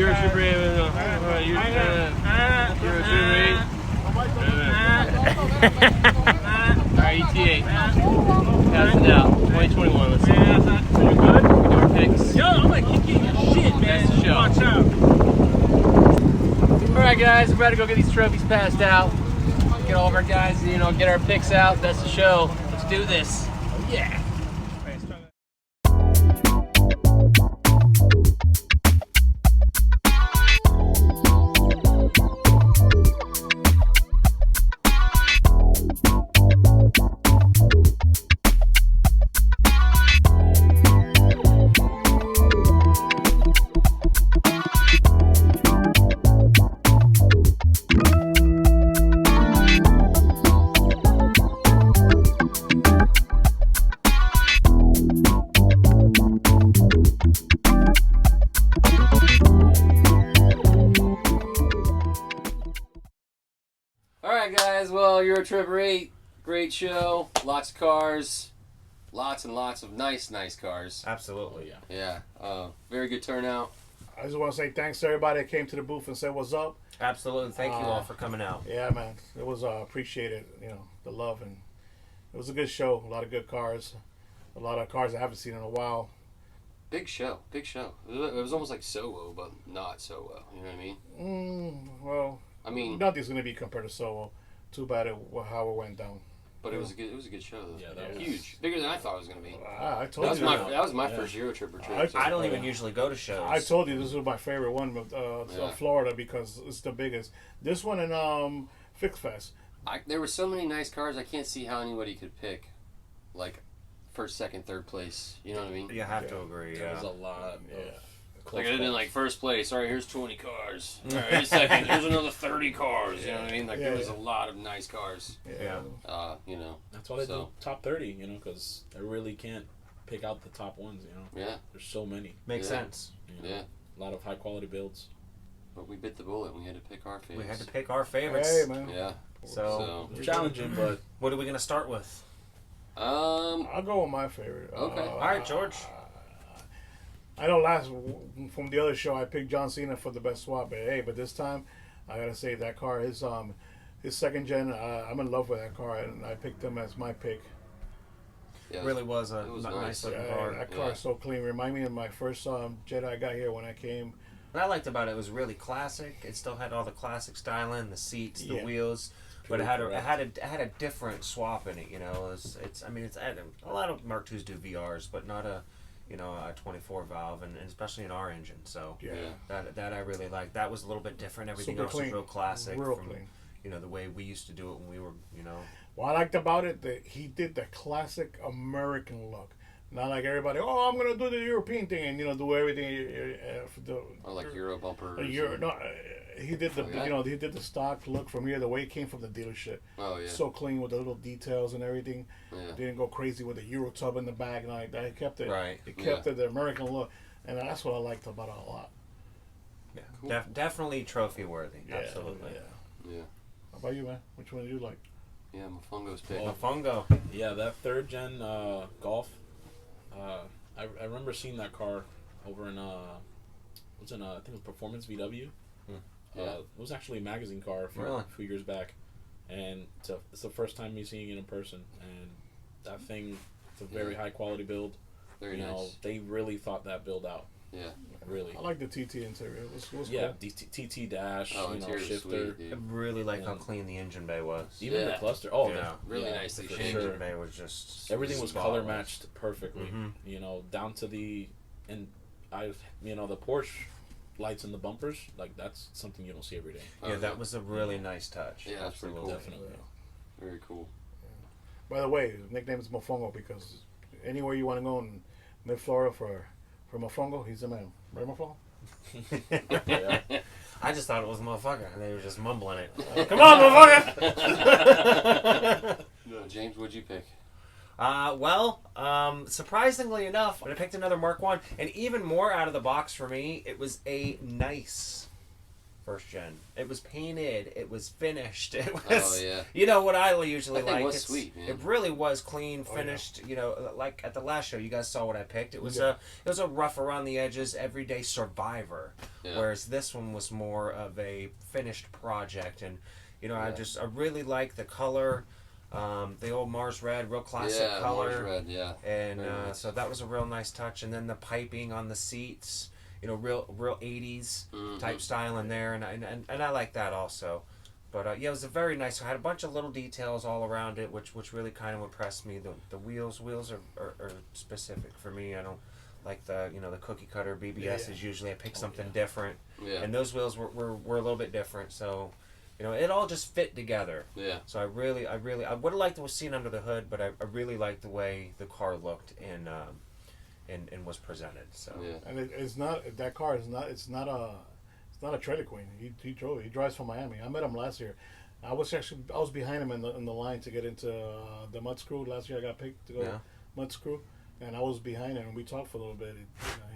Eurotripper 8. Alright, ET8. Pass it out. 2021, let's see. You good? We do our picks. Yo, I'm gonna kick you in your shit, man. That's the show. Watch out. Alright guys, we're about to go get these trophies passed out. Get all of our guys, you know, get our picks out. That's the show. Let's do this. Oh, yeah. Alright guys, well, Eurotripper 8, great show, lots of cars, lots and lots of nice cars. Absolutely, yeah. Yeah, very good turnout. I just want to say thanks to everybody that came to the booth and said what's up. Absolutely, thank you all for coming out. Yeah, man, it was appreciated, you know, the love, and it was a good show, a lot of good cars, a lot of cars I haven't seen in a while. Big show, big show. It was almost like Soho, but not so well, you know what I mean? Well... I mean, nothing's gonna be compared to Solo. Too bad how it went down. But it was a good show though. Yeah, that was huge, bigger than I thought it was gonna be. I told you that was my first Eurotripper trip. I don't even usually go to shows. I told you this was my favorite one of Florida because it's the biggest. This one and Fix Fest. There were so many nice cars. I can't see how anybody could pick, like, first, second, third place. You know what I mean? You have to agree. There Yeah. was a lot. Like I did like first place. All right, here's 20 cars. All right, here's second. Here's another 30 cars. You know what I mean? Like there was a lot of nice cars. Yeah. You know. That's why they do top 30. You know, because they really can't pick out the top ones. You know. Yeah. There's so many. Makes sense. You know, Yeah. A lot of high quality builds. But we bit the bullet. We had to pick our favorites. We had to pick our favorites. Hey, man. Yeah. So it's challenging, but what are we gonna start with? I'll go with my favorite. Okay. All right, George. I know from the other show I picked John Cena for the best swap, but this time I gotta say that car his second gen. I'm in love with that car, and I picked him as my pick. Yeah, Really was a was nice looking Yeah, car. that car is so clean. Remind me of my first Jetta I got here when I came. What I liked about it was really classic. It still had all the classic styling, the seats, the wheels, but it had a different swap in it. You know, it's a lot of Mark IIs do VRs, but not a 24 valve, and especially in our engine. So that I really liked. That was a little bit different. Everything Super else clean. was real classic. Real from, clean. You know, the way we used to do it when we were, What I liked about it that he did the classic American look. Not like everybody, I'm going to do the European thing and, do everything. Or like Euro bumpers. He did he did the stock look from here, the way it came from the dealership. Oh, yeah. So clean with the little details and everything. Yeah. Didn't go crazy with the Euro tub in the back and like that. He kept it. Right. It kept it the American look. And that's what I liked about it a lot. Yeah, Cool. Definitely trophy worthy. Yeah, Absolutely. Yeah. How about you, man? Which one do you like? Yeah, Mofongo's pick. The Fungo. yeah, that third gen Golf. I remember seeing that car over in I think it was Performance VW. Yeah. It was actually a magazine car a few years back, and it's the first time me seeing it in person. And that thing, it's a very high quality build. Very nice. They really thought that build out. Yeah. Really. I like the TT interior. It was Yeah, cool. TT dash, Interior's shifter. sweet, I dude. really like how clean the engine bay was. Even the Yeah. cluster. Oh, Yeah. Really yeah, nicely for The shaped. engine bay was just Everything was color matched perfectly. Mhm. Down to the the Porsche lights in the bumpers. Like that's something you don't see every day. Yeah, that was a really nice touch. Yeah, that's pretty Absolutely. cool. Definitely. Very cool. By the way, his nickname is Mofongo because anywhere you want to go in mid-Florida for Mofongo, he's the man. Right, Mofongo? Yeah. I just thought it was motherfucker, and they were just mumbling it. Come on, motherfucker! James, what'd you pick? Surprisingly enough, when I picked another Mark 1, and even more out of the box for me, it was a nice first gen. It was painted. It was finished. It was, Oh, yeah. you know what I usually That thing like. was sweet, man. It really was clean, Oh, finished. You know, like at the last show, you guys saw what I picked. It was Yeah. it was a rough around the edges, everyday survivor. Yeah. Whereas this one was more of a finished project, and you know, Yeah. I really like the color. The old Mars Red, real classic Yeah, color. Mars Red, yeah. And Very nice. so that was a real nice touch. And then the piping on the seats, you know, real 80s type style in there, and I like that also. But yeah, it was a very nice. I had a bunch of little details all around it, which really kind of impressed me. The wheels are specific for me. I don't like the cookie cutter BBS is usually I pick something different, Yeah. and those wheels were a little bit different. So. You know, it all just fit together. Yeah. So I would have liked to have seen under the hood, but I really liked the way the car looked and was presented. So Yeah. And it's not that car is not it's not a trailer queen. He drives from Miami. I met him last year. I was behind him in the line to get into the mud screw last year. I got picked to go mud screw, and I was behind him and we talked for a little bit.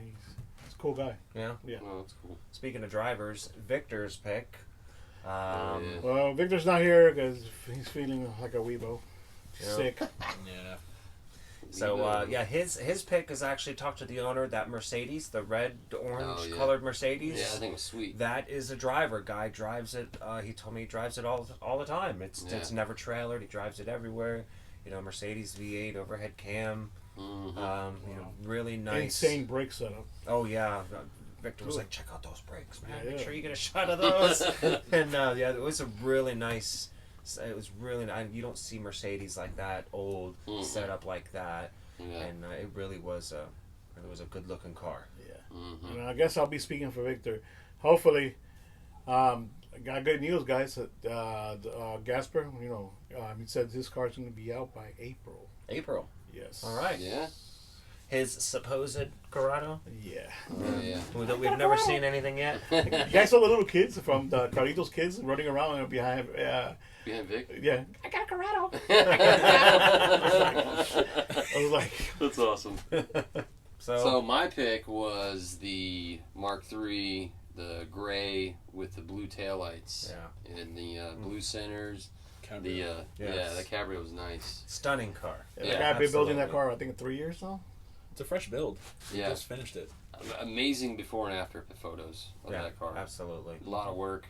He's a cool guy. yeah. Yeah. Oh, that's cool. Speaking of drivers, Victor's pick. Yeah. Well, Victor's not here because he's feeling like a weebo, Yeah. sick. Yeah. So his pick is actually talked to the owner. That Mercedes, the red orange colored Mercedes. Yeah, I think it was sweet. That is a driver. Guy drives it. He told me he drives it all the time. It's never trailered. He drives it everywhere. You know, Mercedes V8 overhead cam. You know, really nice. Insane brake setup. Oh yeah. Victor was like, check out those brakes, man. Yeah. Make sure you get a shot of those. And yeah, it was a really nice. It was really nice. You don't see Mercedes like that, old setup like that, Yeah. and it really was a good looking car. Yeah. And I guess I'll be speaking for Victor. Hopefully, I got good news, guys. Gasper, you know, he said his car's going to be out by April. April. Yes. All right. Yeah. His supposed Corrado. Yeah. Oh, yeah. We've never seen anything yet. You guys saw the little kids from the Carlitos kids running around behind. Behind Vic? Yeah. I got a Corrado. I was like, That's awesome. So So my pick was the Mark III, the gray with the blue taillights. Yeah. And the blue centers. Cabrio. The cabrio was nice. stunning car. I got been building that car, I think, 3 years now. It's a fresh build. Yeah. Just finished it. Amazing before and after photos of Yeah, that car. absolutely. A lot of work.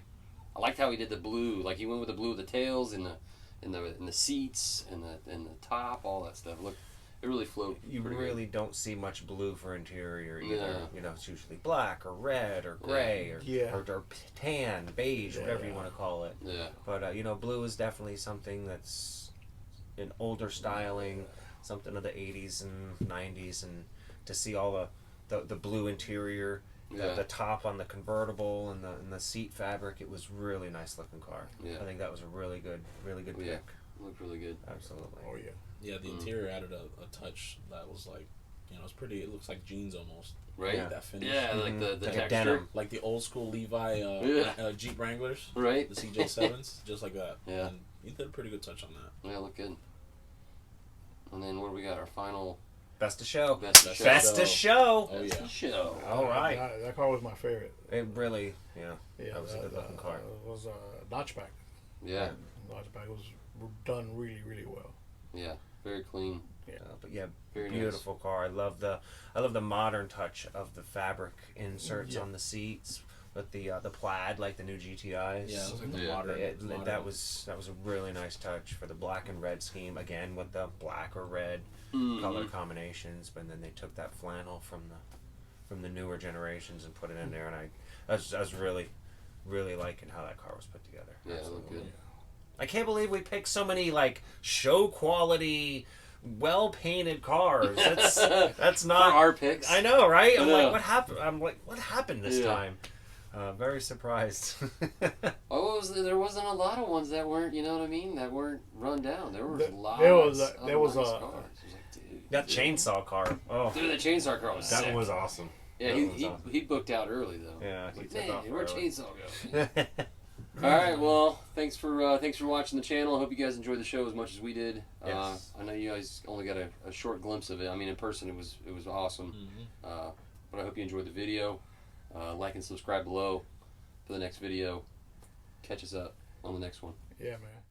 I liked how he did the blue. Like he went with the blue of the tails and the seats and the top, all that stuff. Look, it really flowed. You pretty really don't see much blue for interior either. Yeah. You know, it's usually black or red or gray or tan, beige, whatever you want to call it. good. Yeah. But you know, blue is definitely something that's an older styling, something of the 80s and 90s, and to see all the blue interior, the top on the convertible and the seat fabric, it was really nice looking car. Yeah. I think that was a really good pick. Yeah. Looked really good. Absolutely. Oh, yeah. Yeah, the interior added a touch that was like, you know, it's pretty. It looks like jeans almost. Right? Yeah. That finish. Yeah, like the Like a texture. denim. Like the old school Levi Jeep Wranglers. Right? The CJ7s, just like that. Yeah. And he did a pretty good touch on that. Yeah, look good. And then what do we got? Our final Best of show. best of show. Best of show. Oh Best yeah. of show. All right. That car was my favorite. It really, Yeah. that was a good looking car. It was a notchback. Yeah. Notchback was done really, really well. Yeah. Very clean. But yeah, Very beautiful car. I love the modern touch of the fabric inserts on the seats with the plaid like the new GTIs. Yeah, it was like the Yeah. modern. That was a really nice touch for the black and red scheme again with the black or red color combinations. But then they took that flannel from the newer generations and put it in there, and I was really liking how that car was put together. Yeah, it looked good. I can't believe we picked so many like show quality, well painted cars. That's not For our picks. I know, right? I'm Yeah. like, what happened? What happened this time? Very surprised. Oh, there wasn't a lot of ones that weren't, you know what I mean? That weren't run down. There was lots. there was of a- nice cars. It was like, dude, That chainsaw car. Oh, Dude, the chainsaw car was that sick. was awesome. Yeah, that was awesome. he booked out early though. Yeah, Like, he took off man, where'd early. chainsaw go? All right, well, thanks for watching the channel. I hope you guys enjoyed the show as much as we did. Yes. I know you guys only got a short glimpse of it. I mean, in person, it was awesome. Mm-hmm. But I hope you enjoyed the video. Like and subscribe below. for the next video. Catch us up on the next one. Yeah, man.